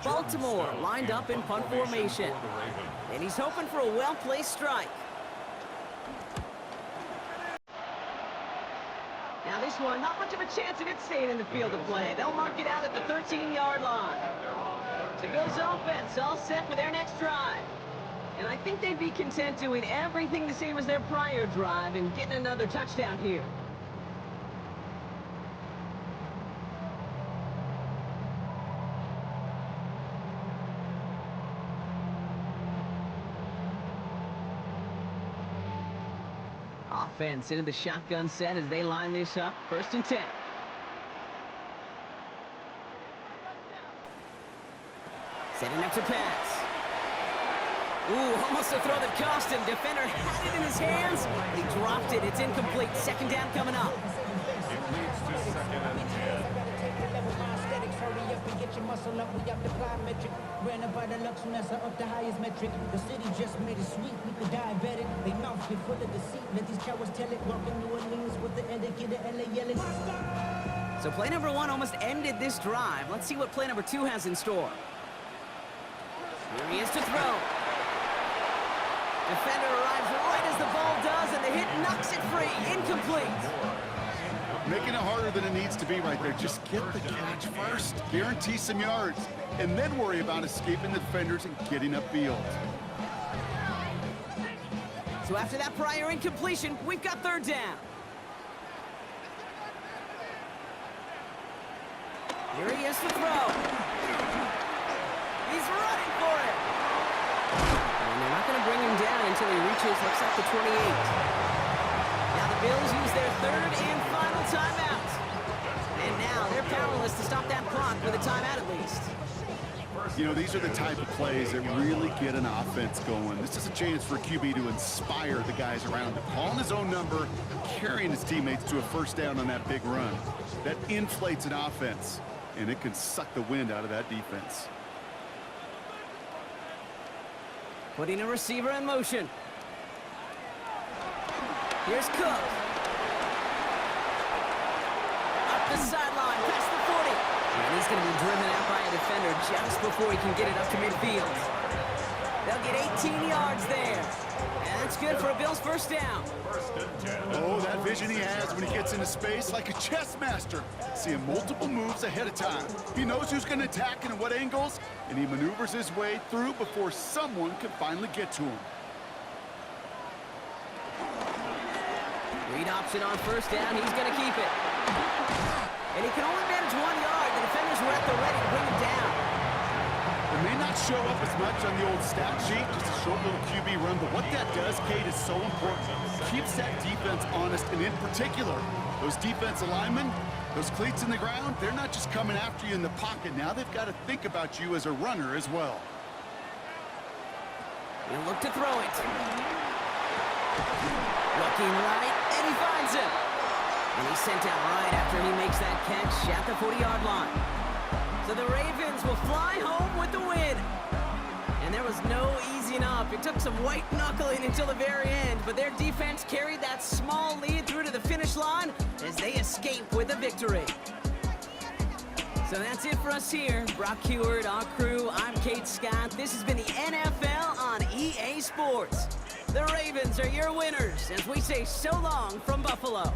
Baltimore lined up in punt formation. And he's hoping for a well-placed strike. Now this one, not much of a chance of it staying in the field of play. They'll mark it out at the 13-yard line. The Bills offense all set for their next drive. And I think they'd be content doing everything the same as their prior drive and getting another touchdown here. Offense into the shotgun set as they line this up. 1st and 10. Setting up to pass. Ooh, almost a throw that cost him. Defender had it in his hands, but he dropped it. It's incomplete. 2nd down coming up. It leads to 2nd and 10. by the lux, that's up the highest metric. The city just made it sweet, we could diabetic. They mouth get full of deceit, let these cowards tell it. Walking New Orleans with the indicator and they yelling. So play number 1 almost ended this drive. Let's see what play number 2 has in store. Here he is to throw. Defender arrives right as the ball does, and the hit knocks it free. Incomplete. Making it harder than it needs to be right there. Just get the catch first. Guarantee some yards. And then worry about escaping the defenders and getting upfield. So after that prior incompletion, we've got 3rd down. Here he is to throw. He's running for it. And they're not going to bring him down until he reaches, looks like the 28. Now the Bills use their 3rd and final timeout. And now they're powerless to stop that clock with a timeout at least. You know, these are the type of plays that really get an offense going. This is a chance for QB to inspire the guys around him. Calling his own number, carrying his teammates to a 1st down on that big run. That inflates an offense, and it can suck the wind out of that defense. Putting a receiver in motion. Here's Cook. Up the sideline, past the 40. And he's going to be driven out by a defender just before he can get it up to midfield. They'll get 18 yards there. And that's good for a Bills 1st down. Oh, that vision he has when he gets into space, like a chess master. Seeing multiple moves ahead of time. He knows who's going to attack and at what angles, and he maneuvers his way through before someone can finally get to him. Read option on 1st down. He's going to keep it. And he can only manage 1 yard. The defenders were at the ready to bring him down. It may not show up as much on the old stat sheet, just a short little QB run, but what that does, Kate, is so important. Keeps that defense honest, and in particular, those defensive linemen, those cleats in the ground, they're not just coming after you in the pocket. Now they've got to think about you as a runner as well. He'll look to throw it. Looking right, and he finds him. And he's sent out right after he makes that catch at the 40-yard line. So the Ravens will fly home with the win. And there was no easing up. It took some white knuckling until the very end, but their defense carried that small lead through to the finish line as they escape with a victory. So that's it for us here. Brock Heward, our crew, I'm Kate Scott. This has been the NFL on EA Sports. The Ravens are your winners as we say so long from Buffalo.